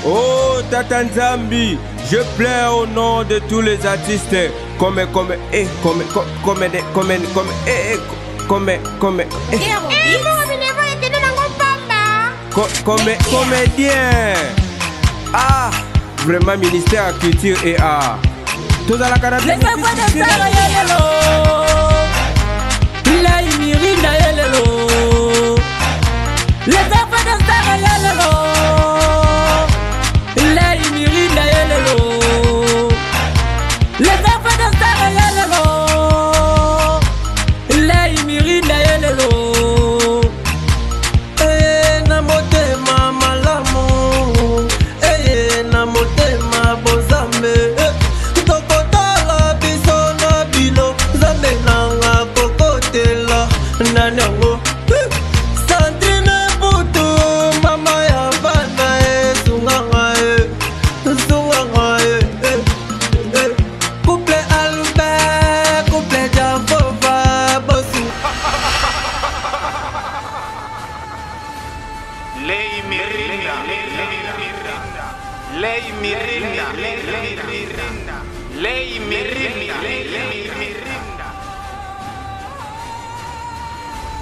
Oh Tata Nzambi, je pleure au nom de tous les artistes comme comédien. Ah, vraiment ministère de la culture et art. Tout dans la canne.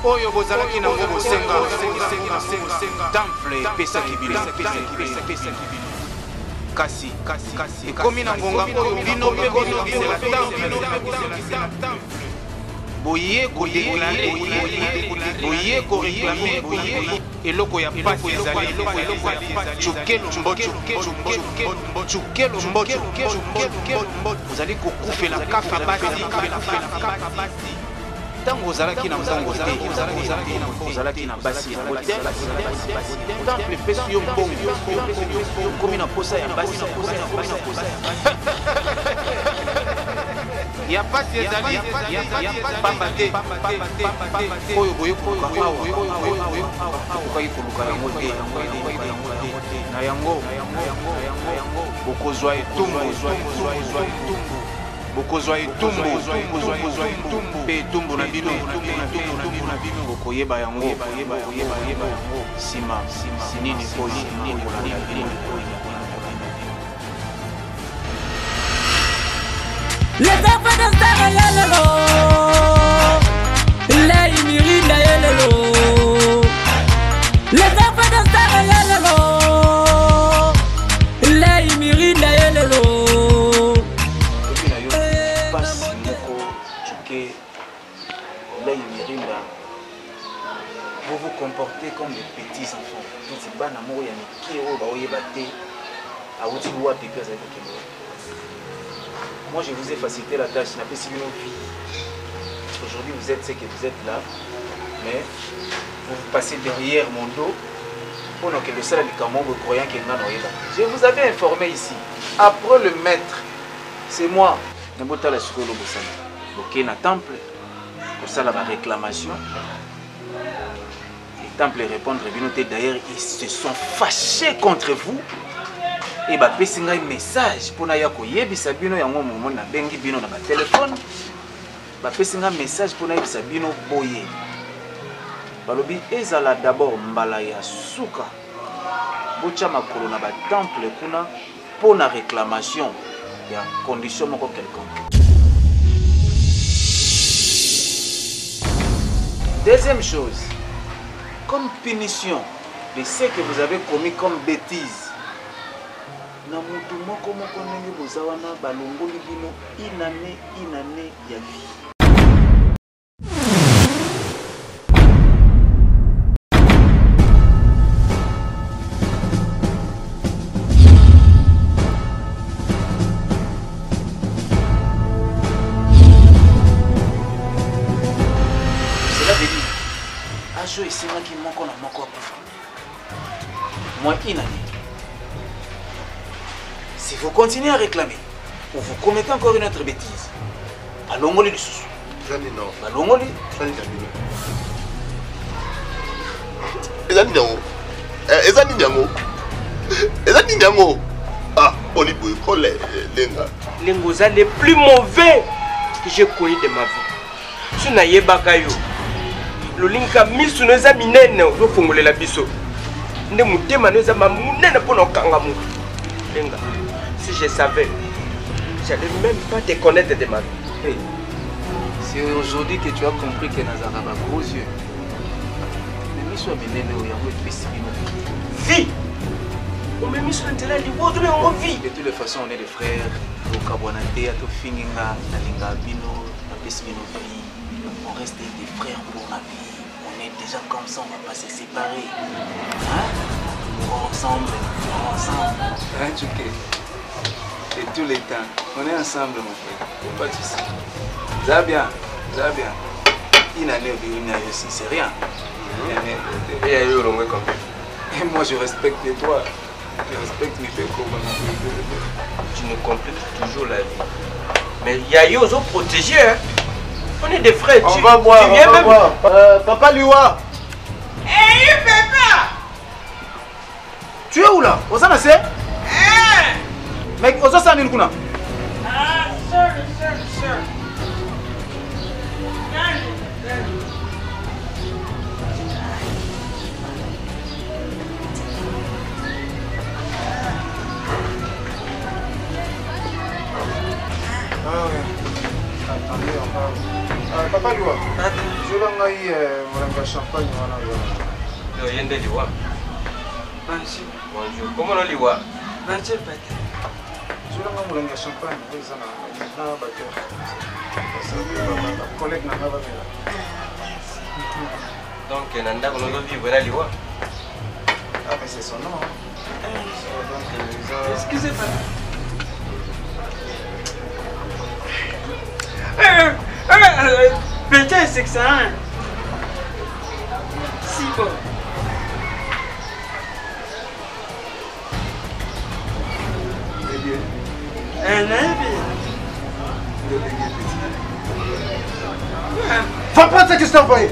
Oyo bozalaki na ngo bosenga temple pesa kibili kasi ekomi na ngonga oyo bino mpe bozela temple boye koreklame eloko ya pasi ezali cukelo ozali kokufela kafa basi tango ozalaki na mbongo te ozalaki na basi ya bote temple epesi yo mbongo okomi na posa ya basi ya pasi ezali pamba te oyo boyokoluka okokaki koluka yango te na yango bokozwa etumbu bokozwa etumbu mpe etumbu na bino bokoyeba yango nsima nini oyo kolanda bino. Les enfants de Star Yelelo, les Mirinda Yelelo, les enfants de Star Yelelo, les Mirinda Yelelo. Passe moko chuke les Mirinda. Vous vous comportez comme des petits enfants. Petit bana moko ya miki oyo baoyeba te awuti wa pipi azali kokende. Moi, je vous ai facilité la tâche, n'a pas si bien vie. Aujourd'hui, vous êtes ce que vous êtes là, mais vous passez derrière mon dos pour que le seul croyant qu'il n'a pas. Je vous avais informé ici. Après le maître, c'est moi. Je vais la school au temple pour ça la réclamation. Les temples répondent, d'ailleurs, ils se sont fâchés contre vous. Et bah pesi ngai message pour na ya koyebisa bino yango momo na bengi bino na ba téléphone ba pesi ngai message pour na yebisa bino boye balobi ezala d'abord mbala ya suka bocha makolo na ba temple kuna pour na réclamation ya condition moko quelconque. Deuxième chose, comme punition de ce que vous avez commis comme bêtise, na mutu moko ndenge bozawana balongoli bino inane ya vie. Cela veut dire ajo esengaki moko na moko akufa moi inane. Si vous continuez à réclamer, ou vous commettez encore une autre bêtise, allongoli le sous. Allongoli. Ah, Oliboy, Lenga. Lengoza le plus mauvais que j'ai connu de ma vie. Si naye bakayo, le linka misu neza minene do fongole la biso. nde mutema no ezamba munene mpona kokanga mu lenga. Si je savais, j'allais même pas te connaître de ma vie. Hey, c'est aujourd'hui que tu as compris que Nazara a gros yeux. Mais mis soit menene au yango et puis vie. On me met sur l'intérêt du monde, mais on vit. De toutes les façons, on est des frères. Au Kabouanate, à Tofinga, à Lingabino, à Pesmino vie. On reste des frères pour la vie. On est déjà comme ça, on va pas se séparer. Hein? Ensemble. Hein, Tchouké? Et tous les temps. On est ensemble, mon frère. Pas de soucis. Ça va bien. Une année ou une année aussi, c'est rien. Et il y a eu au long comme ça. Et moi, je respecte toi. Je respecte mes frères. Tu nous compliques toujours la vie. Mais il y a eu aux autres protégés. Hein? On est des frères. On va boire. Tu viens même. Papa Liwa. Hey, papa! Tu es où là? Osana c'est? Mec, Osana est où là? Ah, sorry. Papa Liwa, je vais aller champagne. Non, il y a des liwa. Bonjour. Comment on liwa? Je vais aller champagne. Donc, Nanda, on doit vivre à liwa. Ah, mais c'est son nom. Excusez-moi. Peut-être c'est que ça, hein? Si bon. Eh bien. Un ami. Va prendre ce que je t'ai envoyé.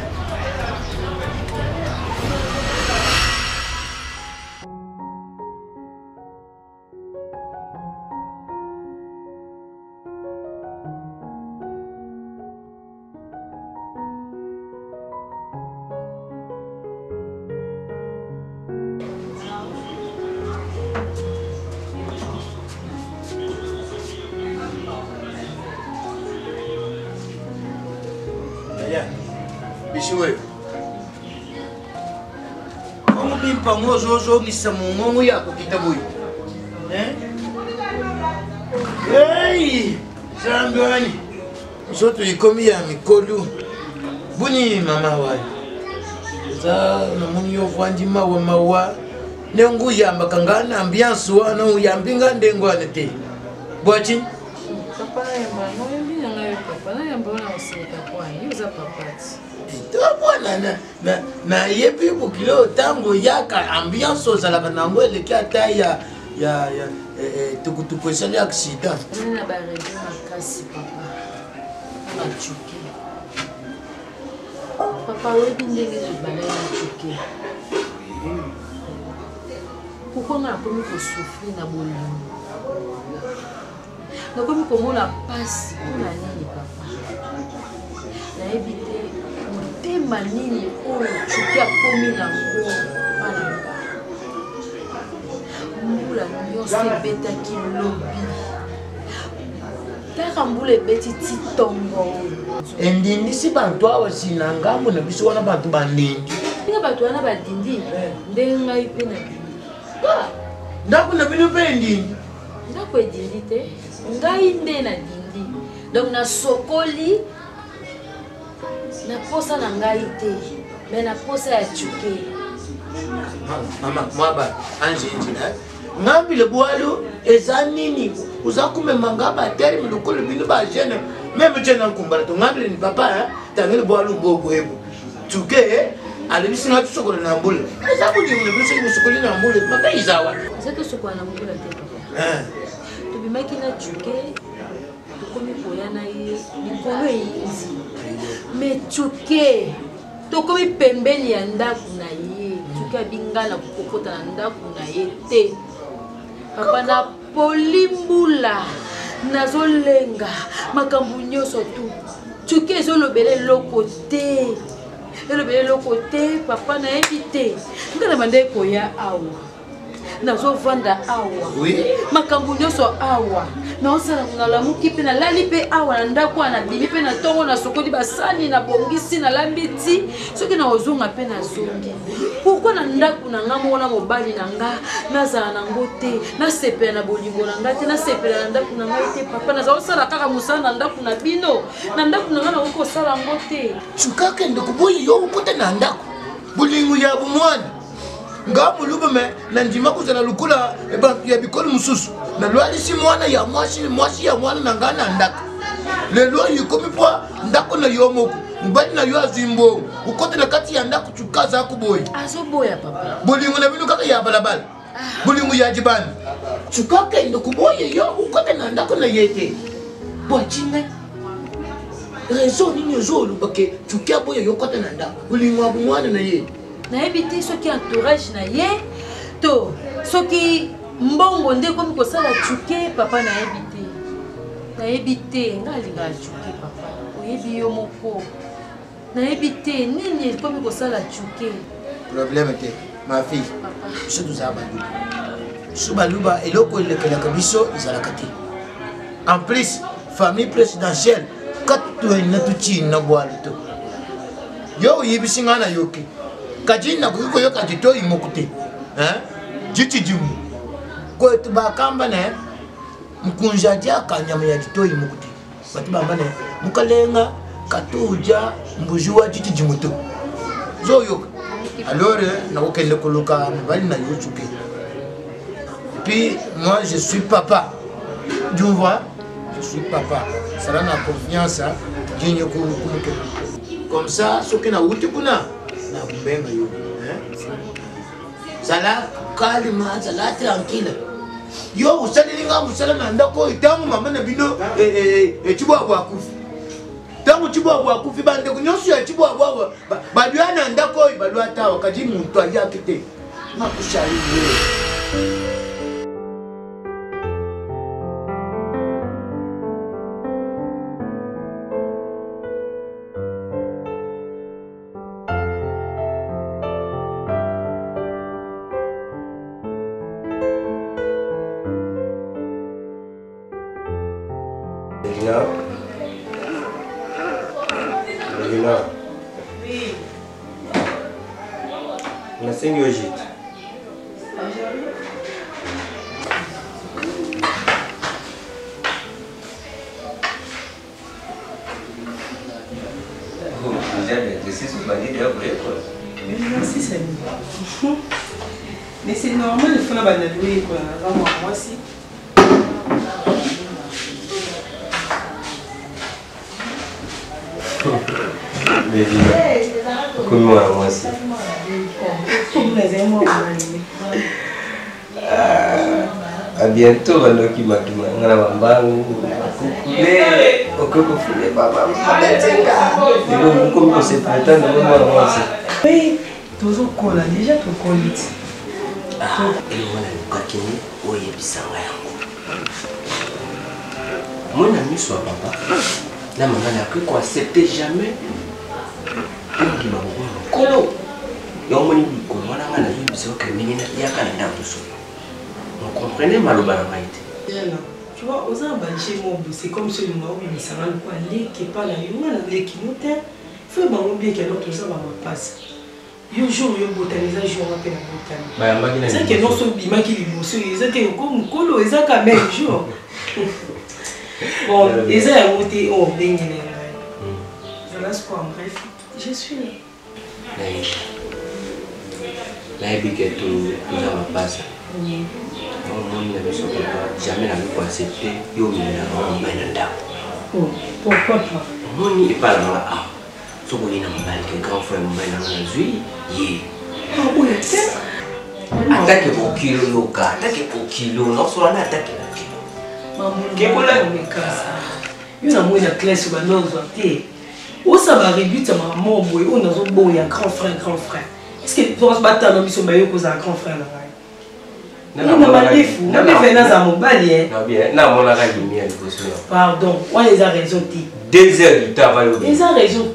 Bishwe. Como bimpa ngozo ngisa mungu yako kitabuyi. Hey! Zambani. Soto ikomi ya mikolu. Buni mama wa. Za na muni yo fwanji mawa. Nengu yamba kangana ambiance wa no yambinga ndengo anete. Bwachi. Papa yamba no yambi ngayo papa na yamba na usika kwa yuza papati. Na yebi bukilo tango yaka ambiance ozalaka nango eleki ata ya tukutuku esali accident. Na ba région makasi papa. Na chuki. Papa webi ndenge zibala na chuki. Kukona akomi ko souffrir na bolingo. Nakomi komona pasi mpona nini papa. Nayebi te motema nini oyo chuki akomi nango mpana nga. Mbula nyonso ebetaki lobi. Kaka mbula ebeti ti tongo. Endindisi bantu awa sina ngambo na biso wana bantu bandindi. Ndenge bato wana badindi ndenge ngai mpe na dindi. Ndako na bino mpe endindi. Ndako edindi te ngai nde na dindi. Donc na sokoli na posa na ngai te mais na posa ya chuke. Mama mwaba anjinjina. Ngambi le boalo eza nini uza kumema ngaba teri mulukolo bino ba jeune même tena nkumbala to ngambi ni papa tangele boalo bobo ebo chuke alibisi na tusokolo na mbule eza kudi ni bisi musokoli na mbule maka izawa Zeto sokwana na mbula te papa. Tubimaki na chuke tokomi koya na ye likolo eyinzi mais chuke tokomi pembeni ya ndako na ye chuke abingana kokota na ndako na ye te papa na polimbula nazolenga makambo nyonso tu chuke ezolobela eloko te elobele eloko te papa nayebi te nga na banda ekoya awa nazovanda awa makambo nyonso awa naosala nalamuki mpe nalali mpe awa na ndako wana nabimi mpe na ntongo nasokoli basani nabongisi nalambi ti soki naozonga mpe nazongi pourkui na ndako na nga moko na mobali na nga nazala nango te nasepela na bolingo na nga te nasepela na ndako na ngai te papa nazala kosala kaka mosala na ndako na bino na ndako na nga nakoki kosala yango te sukakende koboyi yo okota na ndako bolingo ya bomwana nga muluba me na ndima kozala lukula ya bikolo mosusu nalwalisi mwana ya mwasi ya mwana na nga na ndako lelo yikomi po ndako na yo moko mobali na yo azwi mbongo okota na kati ya ndako tukaza akuboyi azoboya papa bolingo na bino kaka ya balabala bolingo ya jibani tukakende koboyi yo okota na ndako na ye te bwacime raison nini ozolobake tukia boya yo okota na ndako bolingo ya bomwana na ye nayebi te soki entourage na ye to soki mbongo nde komi kosala cuke papa nayebi te nga alingaka cuke papa oyebi yo moko nayebi te nini ekomi kosala cuke problème te ma fille biso tozala baluba biso baluba eloko elekelaka biso ezalaka te en plus famille présidentielle katoyina tucini na bwalo to yo oyebisi nga na yoki kajini na kuko yo kajito imokute jiti jimu ko tubakamba ne mkunja dia kanyama ya jito imokute batubamba ne mukalenga katuja mbujua jiti jimuto zo yo alors na okende koluka mbali na yochuke puis moi je suis papa tu vois je suis papa ça la confiance jinyo kumuke comme ça ce que na wuti kuna na kubenga yo sala kalima sala tranquille yo usalilinga musala na ndako itangu mama na bino chibwa akufi tangu chibwa akufi bande kunyosu ya chibwa badwa na ndako badwa tawa kaji muntu ali akite makushali wewe Regina. Oui. On a 5 gîtes. Merci, c'est mieux. Mais c'est normal, il faut la louer moi aussi. Mais comme moi aussi. À bientôt, Vanoki Makima. Ngalabambangu, Kukule, Okokofule, Baba, comme c'est pas tant de moi aussi. Oui, toujours cool, déjà tout cool. Ah, et le monde a kakini, oye bisanga yango. Mon ami soit papa. La maman n'a cru qu'on acceptait jamais. Il m'a dit, Kolo. Et on m'a dit, comment on a dit, on comprenait Maloba la maïté. Tu vois, aux emballés, c'est comme celui où il s'en va pas aller, qui parle à lui, il qui nous tient. Il faut bien qu'il y ait d'autres choses à passer. Il y a un jour, il y a un botanisage, on appelle un botanisage. C'est que non seulement il m'a dit, c'est que comme Kolo, c'est quand même jour. Bon, les uns ont été au bain. Je laisse quoi, bref, je suis là. Là, il y a tout ça va passer. Jamais la vie accepter. Pourquoi pas? Mon n'est pas là. Si vous avez un grand frère, ah oui, attaquez vos kilos, attaquez vos kilos, non seulement attaquez vos kilos. Il y a une classe où on va réduire à maman, on a un grand frère. Est-ce que tu vas se battre dans le mission de un grand frère là? Pardon, on les a raison. 2 heures du travail. Ils ont raison.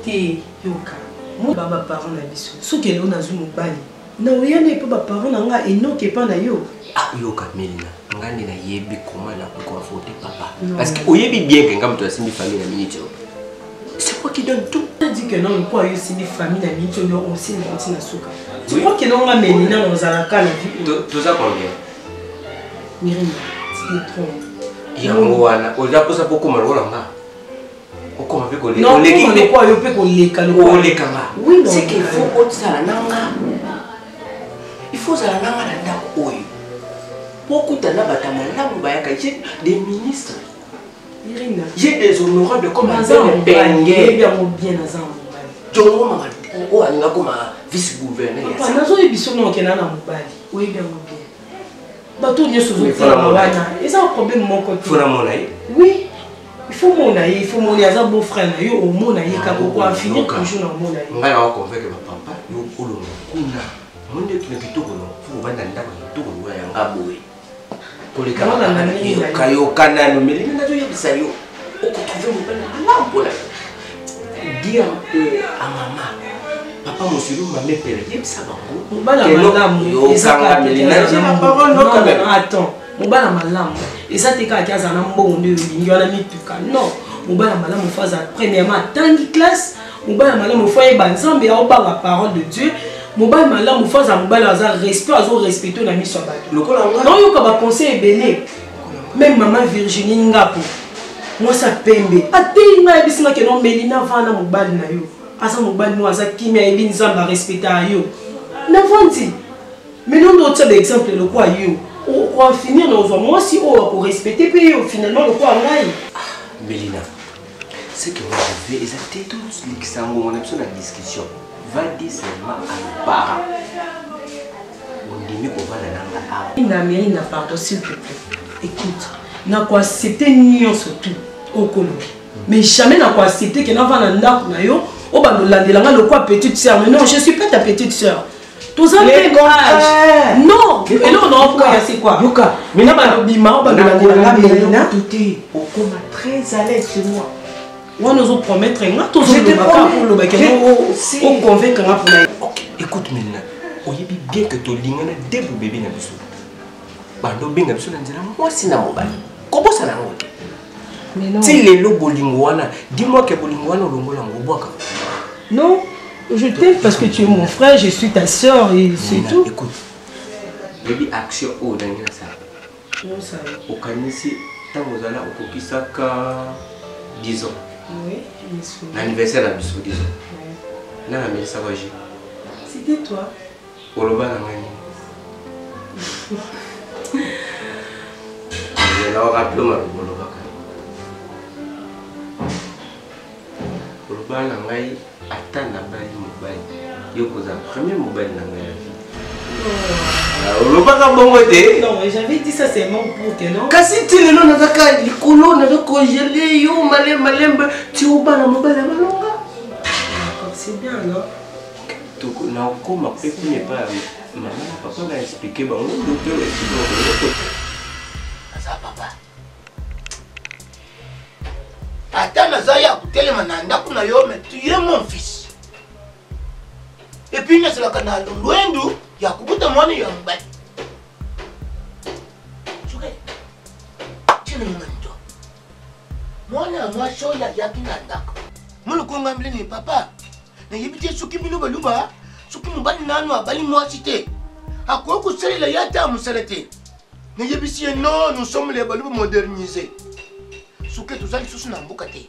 Moi, papa parent na biso. Ce que l'on a vu mon bali. Na oyane pas parent na nga enoke pa na yo. Ah yo Kamelina. Ngani na yebi comment la ko faute papa. Parce que oyebi bien que ngam to asimi famille na minute. C'est quoi qui donne tout? Tu dis que non, pourquoi yo simi famille na minute yo aussi na tina suka. Tu crois que non nga Melina on zalaka la vie. Tout ça combien? Mirinda, c'est trop. Yango wana, oza posa poko malola nga. Oko mabe ko le. Non, on quoi yo pe ko leka le ko leka nga. Oui, c'est qu'il faut otala nanga. Il faut zala nanga na ndako oyo. Beaucoup de gens des ministres. J'ai des honorables comme un bengue. Bien comme vice-gouverneur. Il un problème mon côté. Oui. Il faut mon aïe, il faut mon aïe, beau frère, il faut mon aïe, il faut finir toujours dans mon aïe. Je vais convaincre papa, mon Dieu, tu n'es plus tout bon. Faut voir dans le tout bon, il y a un boy. Kayo kanano mais les nazo yebisa yo okotrouver mon père là pour la dire à maman papa monsieur m'a me père yebisa bango mon bana malamu yo kanga melina la parole non quand même attends mon bana malamu et ça t'es qu'à za na mbongo ndio na mituka non mon bana malamu faza premièrement tangi classe mon bana malamu foyer banzambe ya oba la parole de Dieu. Mobile malamu faza mobile aza respect azo respecter na miso bato. Non yo ka ba conseil belé. Même maman Virginie Ngapo. Moi ça pembe. Ate nga ebisima ke non Melina vana mobile na yo. Asa mobile no aza kimia ebi nzamba respecter yo. Na vanti. Mais non d'autres exemple le quoi yo. On va finir dans moi si on va respecter puis finalement le quoi ngai. Melina. C'est que moi je vais exacter tout ce qui s'envoie mon option la discussion. Va dire seulement à nos parents. On dit qu'on va la langue. Il n'a pardon s'il te plaît. Écoute, n'a quoi accepter nion surtout au Congo. Mais jamais n'a quoi accepter que n'a pas l'anda na yo. Au bas de l'anda le quoi petite sœur. Mais non, je suis pas ta petite sœur. Tous en courage. Non. Et là on a quoi c'est quoi? Yoka. Mais n'a pas bima au bas de l'anda tout est au Congo très à l'aise sur moi. On nous promettre moi tous le baka pour le baka on convaincre moi pour la. OK, écoute Melina. Oyebi bien que to lingana début bébé na biso. Bando benga biso na nzela moi sina mobali. Comment ça na ngoke? Mais non. Si les lo bolingo wana, dis-moi que bolingo wana longola ngobwaka. Non, je t'aime parce que tu es mon frère, je suis ta soeur et c'est tout. Écoute. Baby action au dangina ça. Non ça. Au kanisi tangozala okokisaka 10 ans. Oui, je me souviens. L'anniversaire à Bissou, disons. Oui. Là, la mère Savaji. C'était toi. Oloba Nangani. Je vais rappeler ma Oloba. Oloba Nangani, attends la balle mobile. Yokoza, premier mobile Nangani. Oloba Nangani. Non, j'avais dit ça seulement pour que non. Kasi tu le nom d'aka, les colonnes de congelé, yo malembe, tu au bas la mobile la malonga. C'est bien alors. Donc là comme ma pépé n'est pas maman papa m'a expliqué bon docteur est ça papa. Attends Nazaya kutelema na ndaku na yo mais tu es mon fils. Et puis na sala kana lwendu ya kubuta mwana ya mbali. Mwana mwa shoya ya kinandaka. Mulukunga mlini papa. Na yibite suki bino baluba, suki mubali nanu abali mwasite. Akwa kusela yata musalete. Na yibisi non, nous sommes les baluba modernisés. Suki tuzali susu na mbuka te.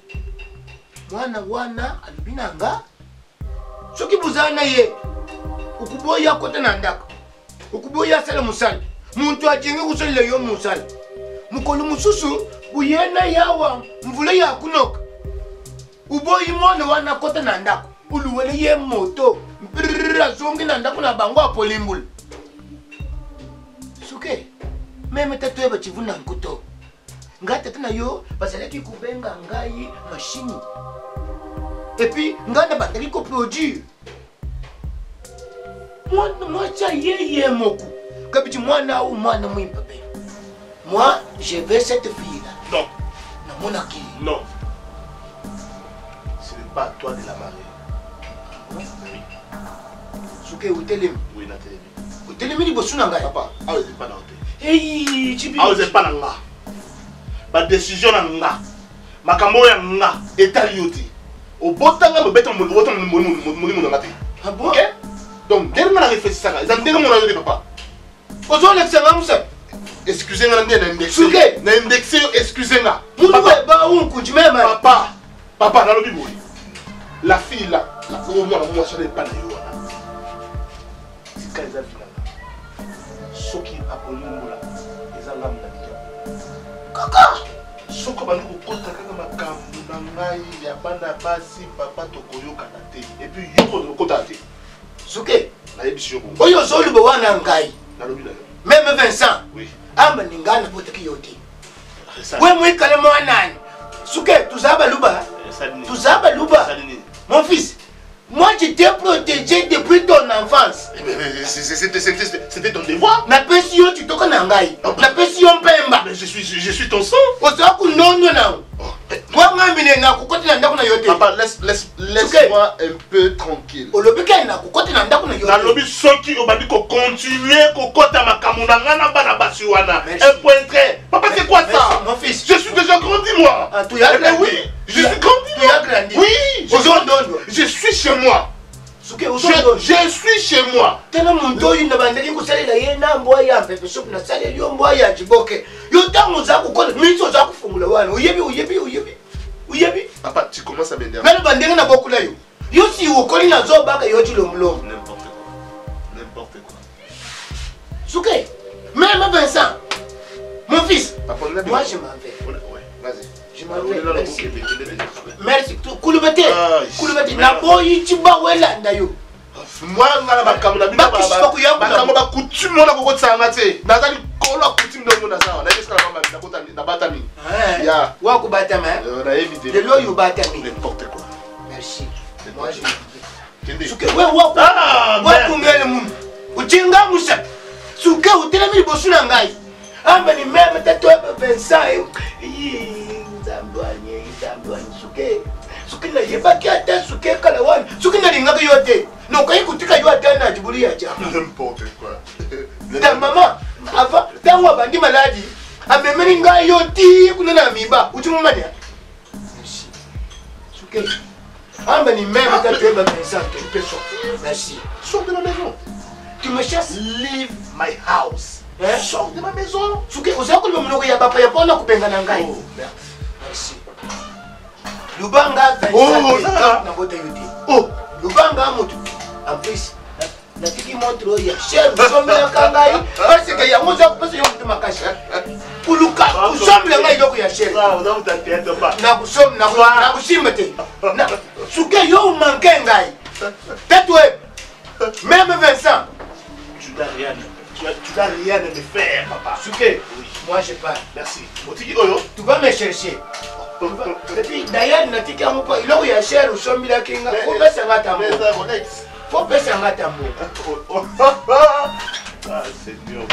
Mwana wana alubinanga. Suki buzana ye. Ukuboya kote na ndaka. Ukuboya sala musala. Muntu ajinga kusela yo musala. Mukolu mususu buyena yawa mvula ya kunoka. Uboyi mwana wana kote na ndako. Uluwele ye moto. Mpirira zongi na ndako na bango apolimbul. Suke. Meme tatu eba chivuna nkuto. Ngata tena yo basalaki kubenga ngai machine. Et puis ngana batali ko produire. Mwana ye moku. Kabiti mwana ou mwana mwimpabe. Moi, je veux cette fille-là. Non. Non, mon acquis. Non. Ce n'est pas à toi de la marier. Souké Outelem. Oui, Nathalie. Outelem ni bosu nanga. Papa, ah vous êtes pas dans l'hôtel. Hey, Chibi. Ah vous êtes pas dans là. Ma décision dans là. Ma caméra dans là. État lioti. Au botanga me bête mon ngati. Ah bon? OK? Donc, dès que on a réfléchi ça, ils ont dit mon avis papa. Ozo l'excellent Moussa. Excusez-moi, on a indexé. Souké. On a indexé, excusez-moi. Papa, ba un coup, tu m'aimes. Papa, papa, dans le bibo. La fille là, la moi, je n'ai pas de yo. C'est quand ils ont vu là. Ceux qui appellent nous là, ils ont l'âme là. Kaka! Ceux qui ont dit que quand tu as makambu, il y a pas de basi, papa, tokoyo kanate. Et puis, yo, on a côté. Souké. La émission. Oyo zolu bo wana ngai. Dans le bibo. Même Vincent. Oui. Amba ningana poteki yote. We mwikale mwanani. Souké, tuzaba luba. Tuzaba luba. Mon fils, moi je t'ai protégé depuis ton enfance. C'était ton devoir. Na pesio tu toka na ngai. Na pesio mpemba. Mais je suis ton sang. Oza ku nono na. Moi ngamine na kukoti na ndako na yote. Papa, laisse-moi un peu tranquille. Olobika na kukoti na ndako na yote. Na lobi soki obandi ko continuer ko kota makambo na ngana bana basi wana. Un point très. Papa, c'est quoi ça? Mon fils, je suis déjà grandi moi. Ah, tu as grandi. Oui, je suis grandi. Tu as grandi. Oui, je suis chez moi. Je suis chez moi. Tena muntu oyo na bandeki kusalela yena mbwa ya pepe soup na salela yo mbwa ya jiboke. Yo tango za kukola miso za kufungula wana. Uyebi. Papa, tu commences à m'énerver. Melo bandenge na bokula yo. Yo si ukoli na zo baka yo tilomlo. N'importe quoi. Souké. Même Vincent. Mon fils. Papa, moi je m'en vais. Ouais, vas-y. Je m'en vais. Merci. Kulubete. Na boyi chiba welanda yo. Moi ngala bakamuna bina bakamuna ba coutume na kokotsa ngate. Nazali kolo coutume de mona sawa. Na yeska mama na kota na batami. Ya. Wa ku batama. Na éviter. De l'eau you batami. N'importe quoi. Merci. Moi je m'en vais. Souké, wa kungele mungu. Ujinga musa. Souké utelemi bosu na ngai. Amba ni meme tato Vincent. Zambwanye Souké. Souké na yebaki ata Souké kala wana. Souké na lingaka yote. Non kai kutika yo ata na jibuli ya jamu. N'importe quoi. Ta maman, avant tango bandi maladi. Amemeni ngai yoti kuna na miba. Utimumani. Merci. Souké. Amba ni meme tato Vincent. Merci. Sors de la maison. Tu me chasses? Leave my house. Sors de ma maison. Souké, uzakuli munoko ya bapa ya pona kupenga na ngai. Oh, merde. Merci. Lubanga ça na bota yuti. Oh, Lubanga mutu. En plus, na tiki montre ya cher somela kangai parce que ya moza kupesa yo mtu makashi. Kuluka, usomela ngai doko ya cher. Ça, on t'inquiète pas. Na kusom na kusimba te. Na Souké yo manke ngai. Tatoué. Même Vincent. Tu n'as rien à me faire, papa. Souké, oui. Moi je pars. Merci. Otiki Oyo. Tu vas me chercher. Et puis d'ailleurs, il y a cher ou somila kinga. Faut pas s'en attendre. Faut pas s'en attendre. Ah, Seigneur.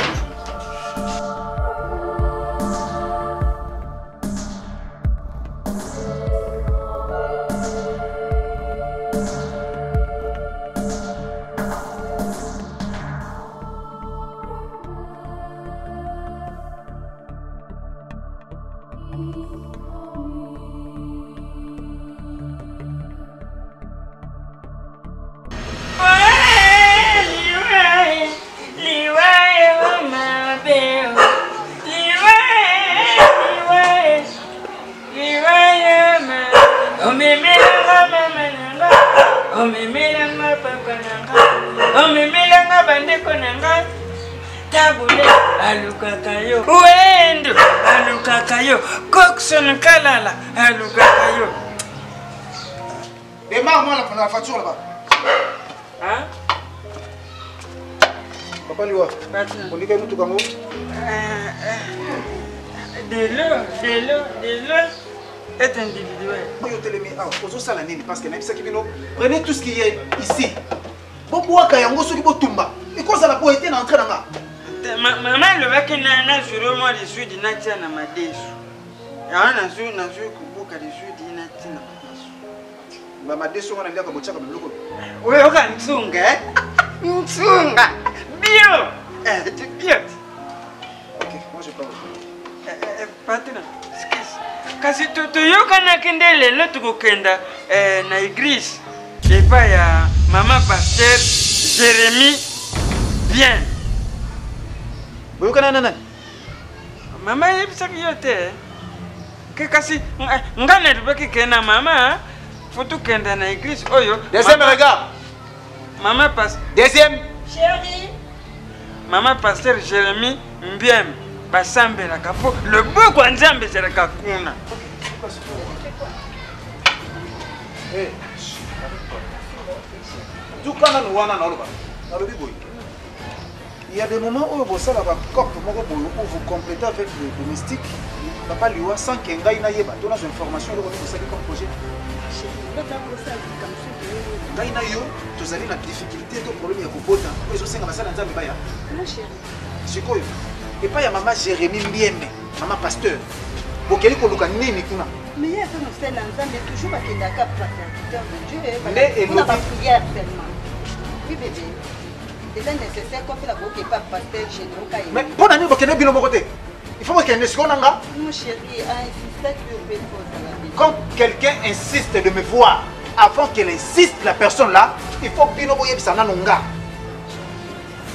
Alukakayo, Wendo, Alukakayo, Coxon Kalala, Alukakayo. Et moi, la facture là-bas. Hein? Papa Liwa, on dit que nous tout comme De l'eau est individuel. Parce que prenez tout ce qui est ici. Pourquoi Kayango Soki Botumba? Et quoi ça la poété dans l'entrée là? Maman le va qu'il n'a sur moi les sud d'Inatia na Madesu. Et on a su kubuka les sud d'Inatia na Madesu. Mama deso wana ndia kabochaka biloko. Wewe oka ntunga eh? Ntunga. Bio. Tu bio. OK, moi je parle. Patron. Kasi tuyokana kende lelo tukokenda na église. Epa ya mama pasteur Jérémy bien. Boyokana nana? Mama yebisaki yo te. Ke kasi ngana tubaki kena mama faut kenda na église oyo. Deuxième regard. Mama pasteur. Deuxième. Chérie. Mama pasteur Jérémy Mbiem basambela kapo le beau kwa nzambe zeraka kuna. Eh. Tout kana no wana na loba. Na lobi boy. Il y a des moments où vous savez que corps moko boyo pour vous compléter avec le domestique. Papa liwa sans que ngai na yeba. Donne des informations le ko ça comme projet. Ngai na yo tozali na difficulté to problème ya kobota. Ezo senga basala nzambe baya. Mon chéri. Sikoyo. Et pas ya mama Jérémy Mbiembe, mama pasteur. Bokeli ko luka nini kuna? Mais il y a un fait l'ensemble toujours à qu'il n'a qu'à pratiquer de Dieu. Mais on a pas prière seulement. Oui bébé. C'est nécessaire qu'on fait la boucle et pas pasteur chez nous. Mais pour l'année bokeli bino mokote. Il faut que ne se nanga. Mon chéri a insisté que je vais quand quelqu'un insiste de me voir, avant qu'elle insiste la personne là, il faut que bino boye bisana nonga.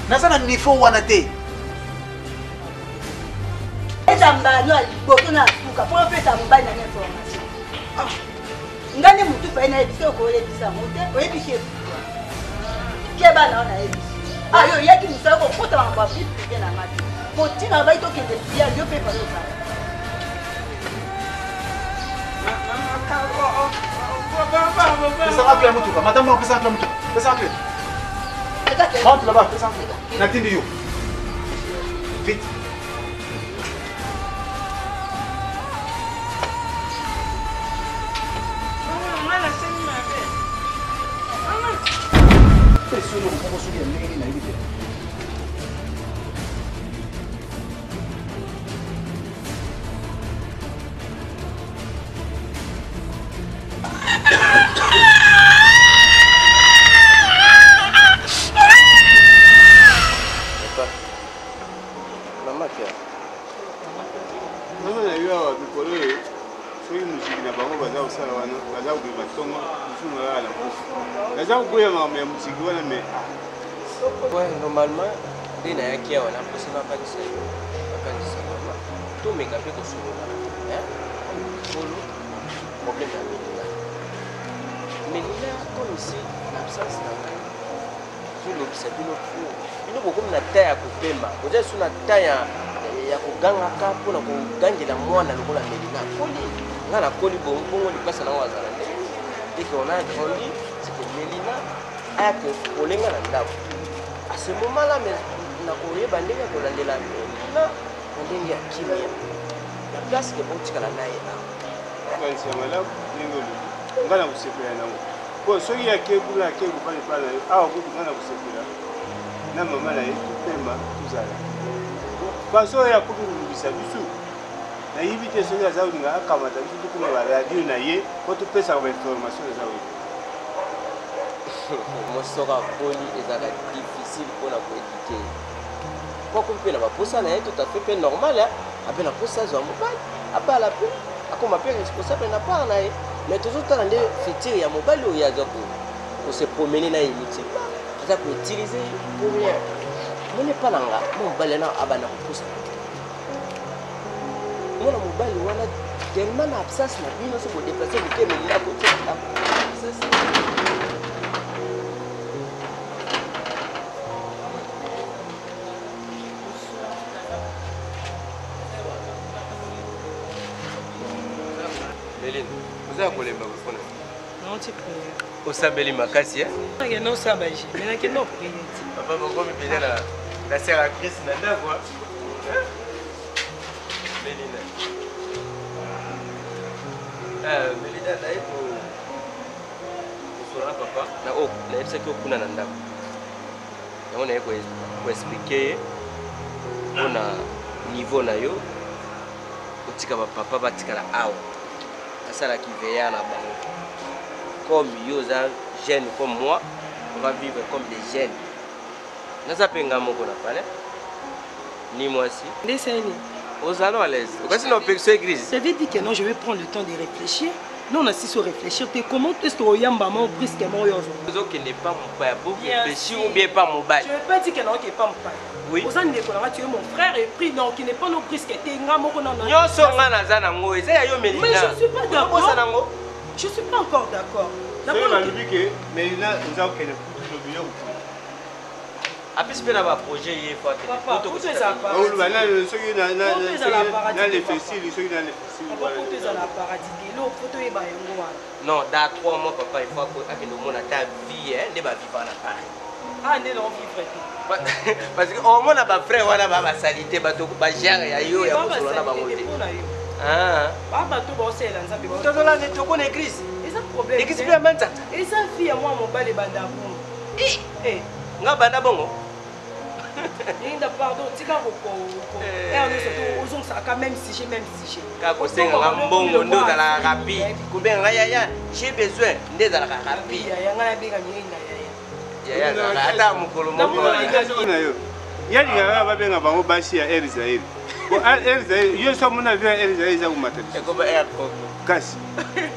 Nazana nifo wanate. Ezamba no aliboto na suka pour faire ta mobile na information. Ah. Ngane mutu fa na ebiso ko yebisa mote, o yebishe. Keba na na ebisi. Ah yo yaki musa ko kota ba ba fit ke na ngati. Potina ba ito ke de bia yo pe pa yo sa. Pesa ngapi ya mutu? Madame mo pesa ngapi ya mutu? Pesa ngapi? Rentre là-bas, pesa ngapi? Natindi yo. Vite. Solo como subir ndenge na hivi. Mama kia. Mama na yo bikolo soki musiki na bango baza kosala wana baza kobima ntongo mosusu nalala na kufu naza kokoya makambo ya musiki wana me normalement nde nayaki awa naposa nakanisa mama tomeka mpe kosolola kolo problème ya melina comme ici na absence na ngai tolobisa bino bokomi na ta ya kopema oza so na ta ya kogangaka mpona kogangela mwana lokola melina koli nga nakoli bongo lipasa nango azala nde eke on a grandi seke melina ayaka kolenga na ndako a ce moment là nakoyeba ndenge ya kolandela melina na ndenge ya kimia na place ke botikala naye awa malamu ndenge olobi nga na kosepela nango po soki akebula akebupana epai na yo awa kutu nga na kosepela na mama na ye topema tozala baso oyo akoki kolobisa biso nayibi te soki aza kolinga akamata biso tokoma baradio na ye po topesaka bainformation eza oyo mosoka poli ezalaka difficile mpona koedike poko mpe na baposa na ye totafe mpe normal ape na posa azwa mobali abala mpe akoma mpe responsable na part na ye mais tozotala nde futur ya mobali oyo aza kose promene na ye inutilement aza koutilize pour rien mone mpa na nga mobali ana abanda koposa mwana mobali wana tellement na absence na bino so kodeplace moke melina kotia Meline, vous avez collé ma phone. Non, tu peux. Au sabeli makasi, hein? Non, ça va. Mais là, non, papa, pourquoi me payer la sœur à Chris Nanda, quoi? Meline. Melina, là, pour son papa, là, oh, là, c'est que vous n'avez pas. On a expliqué on a niveau na yo otika ba papa batika la awa asala ki veya na bango comme Yosa, jeunes comme moi, on va vivre comme des jeunes. Nous avons pas ni moi aussi. Aux allons à l'aise. Ça veut dire que non, je vais prendre le temps de réfléchir. Non, on a si sur réfléchir. Comment est-ce que Oyamba m'a brusquement aujourd'hui? Qui n'est pas mon père, pour réfléchir ou bien pas mon bail. Je ne vais pas dire que non, qui n'est pas mon père. Oui. Aux années tu es mon frère et puis non, qui n'est pas nos brisques. Mais je ne suis pas d'accord. Je ne suis pas encore d'accord. Après, je vais avoir un projet. Papa, pour tes appareils. Non, dans 3 mois, papa, il faut que le monde a ta vie, ne va vivre en appareil. Ah, ne l'on vivre. Parce que au moins, ma frère, on a ma salité, ma gère, il y a eu, il y a eu. Ah, papa, tout bon, c'est là. Tu as là, tu connais l'église. Et ça, problème. L'église, c'est bien maintenant. Et sa fille, moi, mon bal est bandabon. Eh, nga bandabon. Linda, pardon, tu as quand même si j'ai même si j'ai. J'ai besoin d'être rapide. Kasi.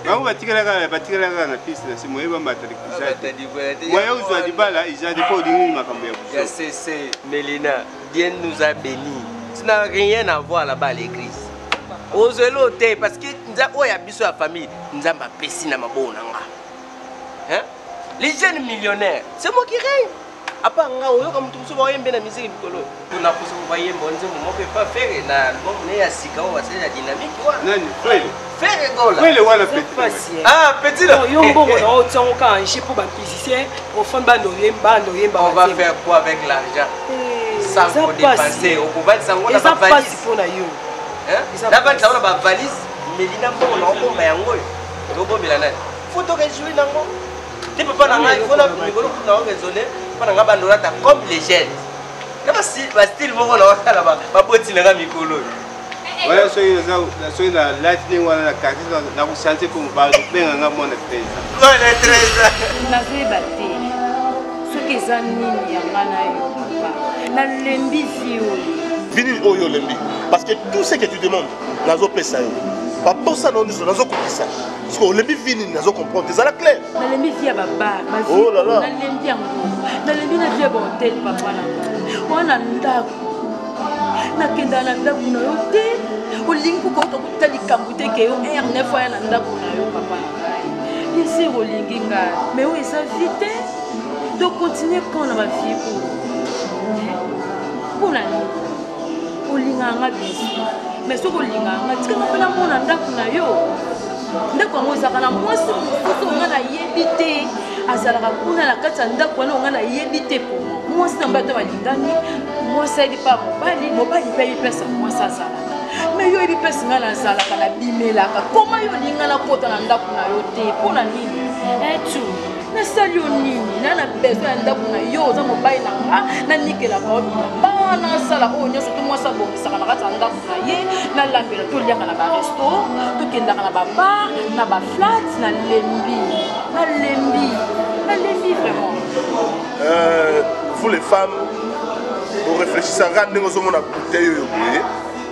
Bango batikala na piste na simo yeba matali kizadi. Moya uzwa dibala izadi ko dingi makambo ya buso. C'est Mélina, Dieu nous a bénis. Ça n'a rien à voir là-bas à l'église. Osez l'ôter parce que nous avons ya biso la famille, nous avons pesi na mabona nga. Hein? Les jeunes millionnaires, c'est moi qui règne. Apa nga oyo comme tout so bayembe na musique mikolo. Tuna kuso bayembe onze mo peut pas faire na album ne ya sika o c'est la dynamique wa. Nani? Fele. Fele gola. Fele wana petit. Ah, petit là. Yo mbongo na otio ka enchi pour ba musicien au fond bando yemba. On va faire quoi avec l'argent? Ça faut dépenser. Au pouvoir ça on a pas valise pour na yo. Hein? D'abord ça on a pas valise, Mélina mbongo na okomba yango. Robo bilana. Faut to réjouir nango. Tu peux pas na ngai faut na mikolo na raisonner. Comme les jeunes. Style mon là-bas. Voilà, soyez la lightning wana la carte na ku santé pour ba benga nga mona 13 ans. Voilà 13 ans. Na zebate. Ce que zanini yanga na yo papa. Na lembi zio. Vini oyo lembi parce que tout ce que tu demandes nazo pesa yo. Papa ça non nazo kopesa. Parce que lembi vini nazo comprendre, c'est ça la clair. Na lembi via baba. Oh là là. Na lembi yango. Na lembi na dia hotel papa na. Wana ndako. Na kenda na ndako na yo te. Olingi ko to kutali kambute ke yo R9 fois na ndako na yo papa na. Ici olingi nga. Mais où est sa vite? De continuer quand on va vivre pour la nuit. Olinga nga bisi. Mais ce olinga nga tika na mona ndako na yo. Ndako ngo zakana mwasi ko nga na yebite. Azalaka kuna na kati ya ndako wana nga na yebite po. Mwasi na mbato balingani. Mwasi ali pa mobali pe yipesa mwasi azala. Mais yo ebi pesi nga na zalaka na bimelaka. Comment yo linga na kota na ndako na yo te pona nini? Tu na sali yo nini? Na na besoin ya ndako na yo za mobali na nga na nikela ba ba na sala o nyoso to mwasa bongisaka na kata ndako na ye na lambela to liaka na ba resto to kendaka na ba bar na ba flat na lembi vraiment. Vous les femmes vous réfléchissez à rendre nos hommes na bouteille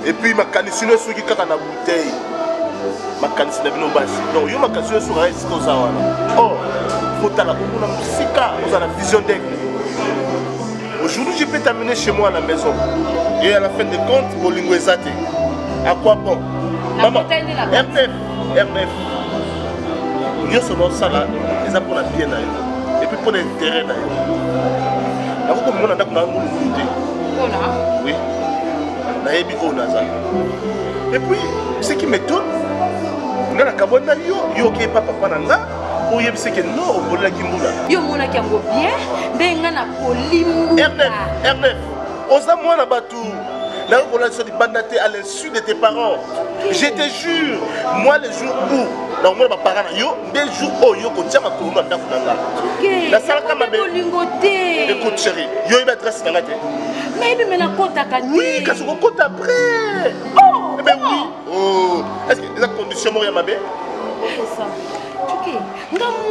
et puis ma canissine sur qui kaka na bouteille ma canissine bino basi donc yo ma canissine sur reste comme ça oh faut tala ko na musika vous avez la vision d'aigle. Aujourd'hui je peux t'amener chez moi à la maison et à la fin de compte bolingo ezate à quoi bon maman RF yo solo ça là les pour la bien et puis pour l'intérêt na yo na ko mona ndako na ngulu te oui. Et puis, ce qui m'étonne, on a la cabane yo qui est pas papa nanga, ou yeb c'est que non, on peut la kimbula. Yo mona qui ango bien, benga na polimu. R9, osa moi na batu. La relation de bandaté à l'insu de tes parents. Je te jure, moi les jours où normalement ma parents yo, des jours où yo ko tiama ko na ndaku nanga. La sala kama be. Écoute chérie, yo y adresse nanga te. Mais il me compte à oui, quand on compte après. Oh, eh ben oui. Oh, est-ce que les conditions m'ont yamabé? Ok.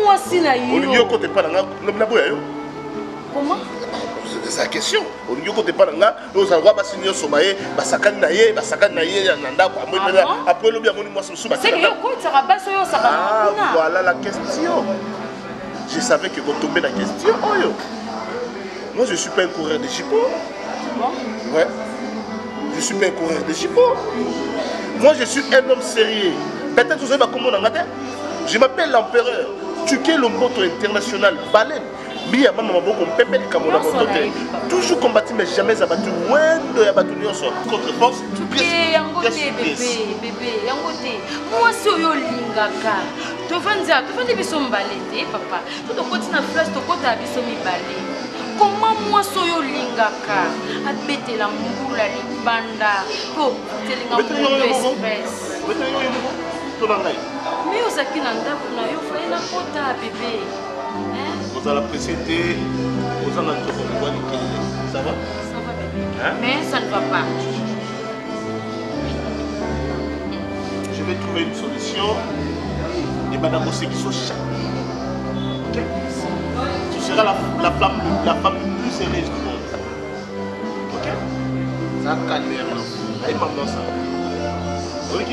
Moi si na yo. On y côté pas là, na boya yo. Comment? C'est sa question. On y côté pas là, nous allons pas signer somaye, basakani na ye nanda ko après le bien mon moi sous c'est que yo ko tsara baso yo ça va. Voilà la question. Je savais que vous tombez dans la question. Oh yo. Moi je suis pas un coureur de chipot. Ouais. Je suis pas un coureur de chipot. Moi je suis un homme sérieux. Peut-être vous savez comment on a. Je m'appelle l'empereur. Tuké Lomboto international. Baleine. Mia maman maboko mpepeli kamona motote. Toujours combattu mais jamais abattu. Wendo ya battu nyonso. Contre force. Tuké yango te bébé yango te. Moi si oyo lingaka. Tovandi biso mbalete papa. Tout continue flash to kota biso mibale. Comment moi soyo lingaka abetela mbula libanda to telinga mbula express. Mais ozaki na ndako na yo fa ina kota bébé. Vous allez précéder, vous allez entrer. Ça va? Ça va bébé. Hein? Mais ça ne va pas. Je vais trouver une solution. Et madame aussi qui sont chaque. Ok? Tu seras la femme la plus sérieuse du monde. Ok? Ça calme maintenant. Allez, maman, ça. Ok?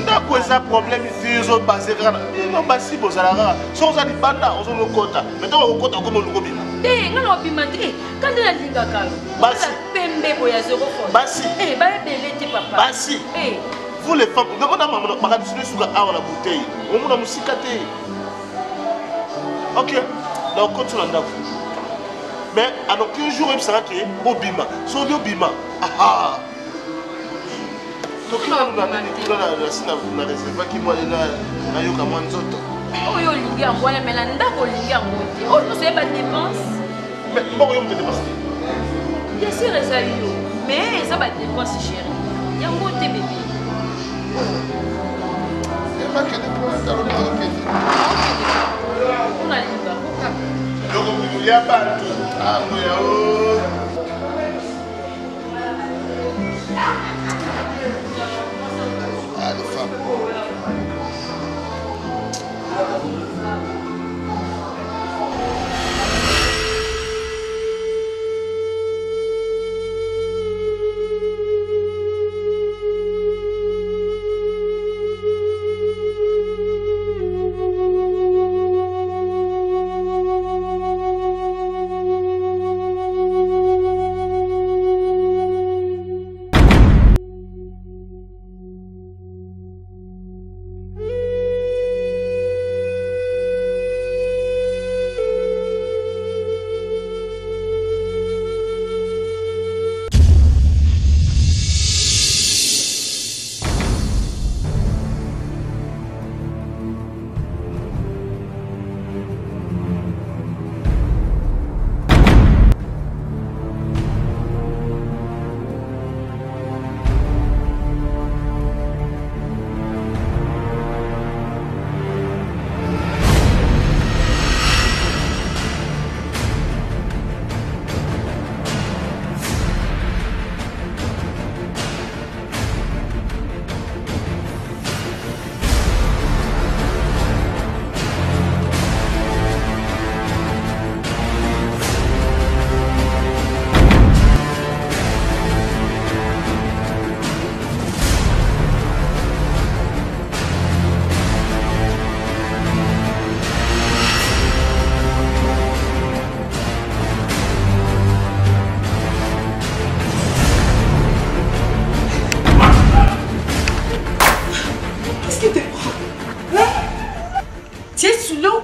Ndako eza problème ils ont basé grana non basi bozalaka so za libanda ozo lokota mais to okota comme luko bima ngana obima te quand la lingaka basi pembe boya 0 fois basi ba belé te papa basi vous les femmes on a maman makadisule suka awa la bouteille on mona musika te. OK donc continue ndako mais alors qu'un jour il sera que obima so obima ah na reserva ki moi na yoka mwa nzoto oyo olingi yango wana mela ndako olingi yango te oyo nyonso yeba dépense mais mboko yo mte dépense bien sûr eza yo mais eza badépense chéri yango te bébé ona linga kokaka yoko ya bantu amoyao les femmes.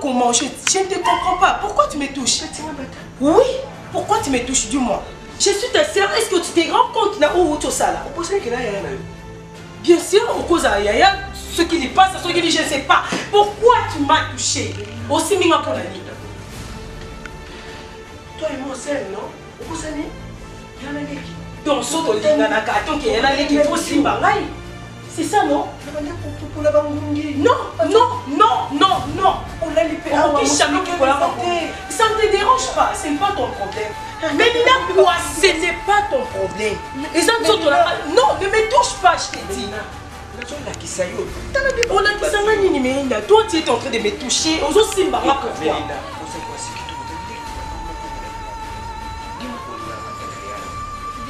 Comment je ne te comprends pas. Pourquoi tu me touches? Oui, pourquoi tu me touches, dis-moi. Je suis ta sœur, est-ce que tu te rends compte là où tu es là? Bien sûr, au cause de Yaya, ce qui lui passe, ce qui dit je ne sais pas. Pourquoi tu m'as touché? Aussi minga pour la nuit. Toi et moi seul, non? Au cause de Yaya, donc ce que tu as dit, donc il y a qui faut aussi bangaï. C'est ça, non? Non, non, non, non, non. Ça ne te dérange pas, ce n'est pas ton problème. Mais Nina, ce n'est pas ton problème. Non, ne me touche pas, je te dis. On a dit ça, Melinda. Toi, tu es en train de me toucher. On se simba pourquoi?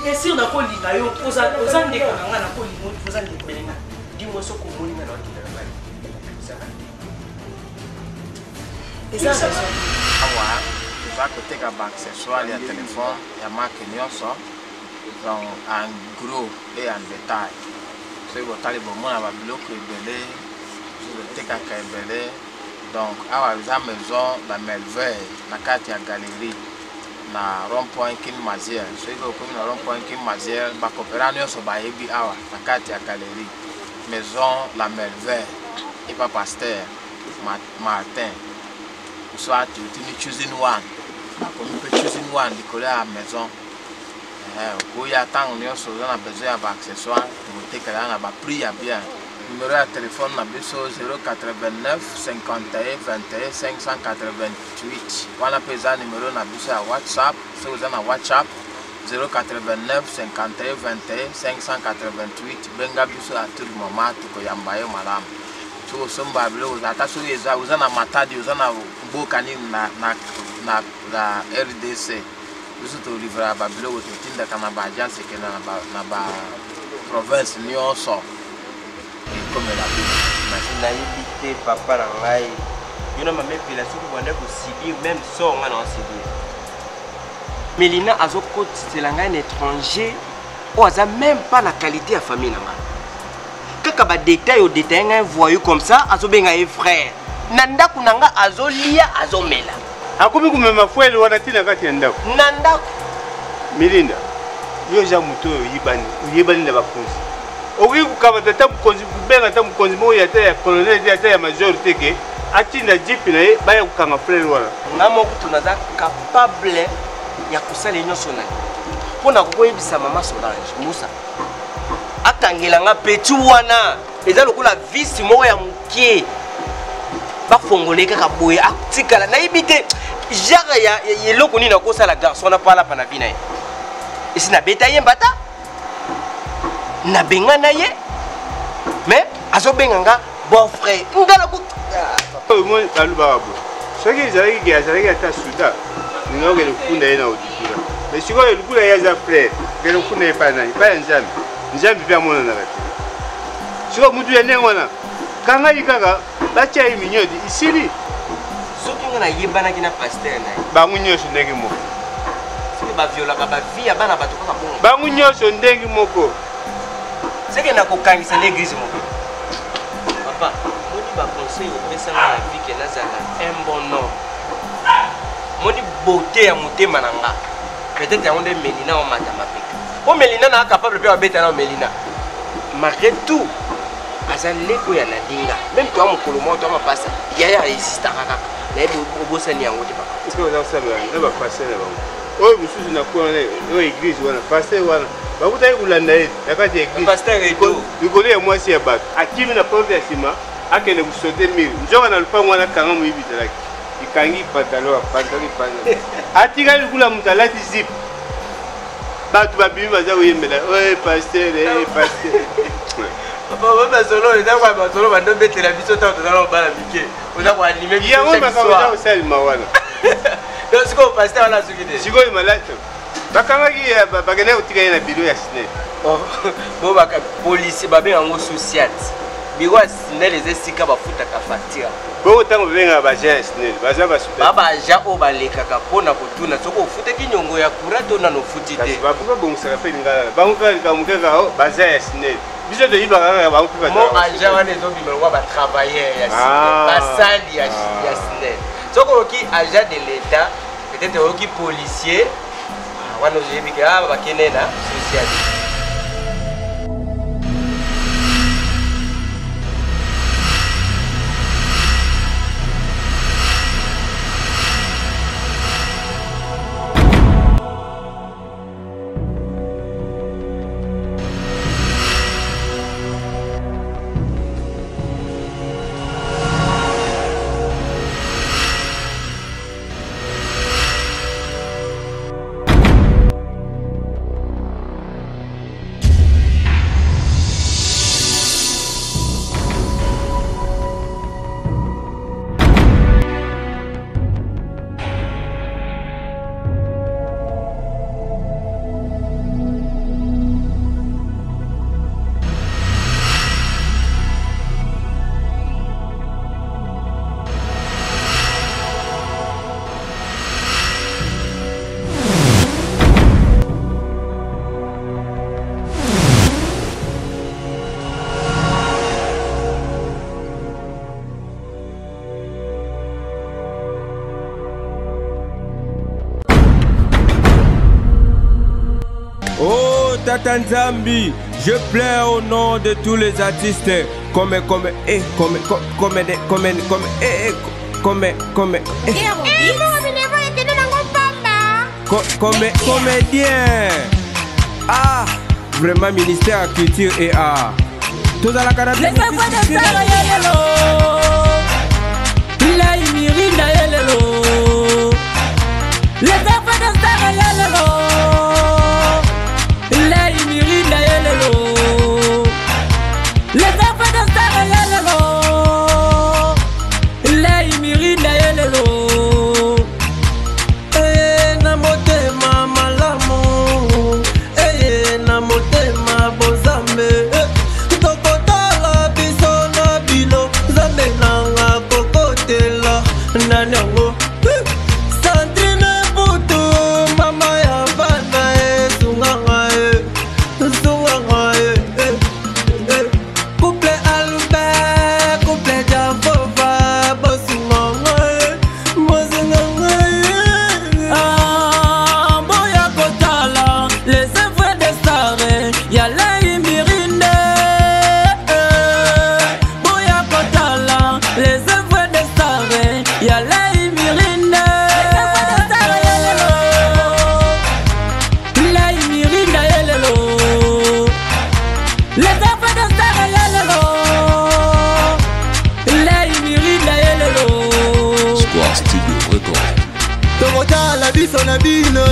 Bien sûr, on a pas dit d'ailleurs. Aux Andes, on a pas dit aux Andes. Dis-moi ce qu'on voit dans Awa, tu vas côté de banque accessoire, il y a téléphone, il y a marque Nyonso, donc en gros et en détail. C'est le talib au monde, on va bloquer belé, le téka belé. Donc, awa, vous avez maison, la merveille, la carte à galerie, na rond-point Kin Mazière. C'est le commune na rond-point Kin Mazière, ba coopéra Nyonso ba yebi awa, la carte à galerie, maison, la merveille, et pas pasteur, Martin. Soit tu choosing one, comme tu peux choosing one, décoller à la maison. Quand il y a tant de choses, on a besoin d'accessoires, de monter là, on a pris à bien. Numéro de téléphone, on a besoin 089 51 21 588. On a besoin numéro, on a besoin à WhatsApp, si vous avez un WhatsApp 089 51 21 588. Benga besoin à tout le moment, tout le monde, madame. So somba bilo uzata so yeza uzana matadi uzana bokani na RDC uzu to livra ba bilo to tinda kana ba agence ke na ba province Nyonso et comme la vie na yibite papa na ngai yona mame pela so ko banda ko sibir même so nga na sibir Melina azoko tselanga un étranger ou aza même pas la qualité à famille na nga kaka ba détail au détail un voyou comme ça azobenga e frère nanda kunanga azolia azomela akomi kumema fuele wana tina kati ya ndako nanda Melinda yo ja muto yibani na bakonzi oki kukaba tata mukonzi kubenga tata mukonzi mo ya ta ya colonel ya ta ya major teke atinda jeep na ye baya kukanga frère wana ngamo kutunaza capable ya kusala nyonso na pona koyebisa mama Solange Musa atangelanga petit wana eza lokola visi moko ya mukie bafongole kaka boye atikala nayibite genre ya eloko nini nakosala garçon na pala pana vina ye esi nabeta ye mbata nabenga na ye mais azobenganga bon frère ngala ko mo baluba bo soki ezalaki ata suda ningakele kufunda ye na auditira mais sikoyo lukula ye aza frère kele kufunda ye pa nani pa ya nzambe nzambe mpe amonanaka te sikoyo mutu ya ndenge wana kangai kaka batya ye minyodi isili soki nga nayebanaki na paster na ye bango nyonso ndenge moko soki baviolaka bavie ya bana bato kaka bongo bango nyonso ndenge moko seke nakokangisa na église moko papa moni baconseil opesanga na vie ke nazala un bon nom moni beauté ya motema na nga peut-être yango nde Melina omata mapeka po Melina na capable mpe babeta na Melina malgré tout aza leko ya nalinga même toi mokolo moko to mapasa yaya resistaka kaka nayebi obosani yango te papa soki oza kosala na bapaster na bango oyo mosusu nakona oyo église wana paster wana bakutaki kolanda ye na kati ya église likolo ya mwasi ya bato akimi na porte ya nsima akende kosote mire nzoka na lupango wana kanga moyibitalaki ikangi pantalon atikali likula moto alati zip bato babimi baza koyembela oye paster paster papa solo eza kwa basolo bando betela biso ta tozala bana mike oza ko anime biso yango makambo eza kosalima wana donc sikoyo paster wana soki te sikoyo malati bakangaki bakende kotika ye na biro ya SNEL bo baka policier babenga yango sociat biro ya SNEL eza esika bafutaka facture bongo ntango babengaka baagent ya SNEL baza baagent oyo balekaka mpona kotuna soki ofutaki nyongo ya courant to nano ofuti te bapoka bongisaka mpe lingala bango kaka likambo kaka baza ya SNEL biso toyibaka kaka bango mpe mo agent wana ezobima lokwa batravailleur ya SNEL basali ya SNEL soki oyoki agent de l'état peut-être oyoki policier wana ozoyebi ke bakende na socialiste Oh Tata Nzambi, je pleure au nom de tous les artistes comédien. Ah, vraiment ministère de culture et art. Tout dans la carabine. Les enfants de Sara Yelelo, la Imirinda Yelelo. Les enfants de Sara Yelelo, la Imirinda Yelelo. Les enfants de Sara Yelelo, la Imirinda Yelelo. Tokotala biso na bino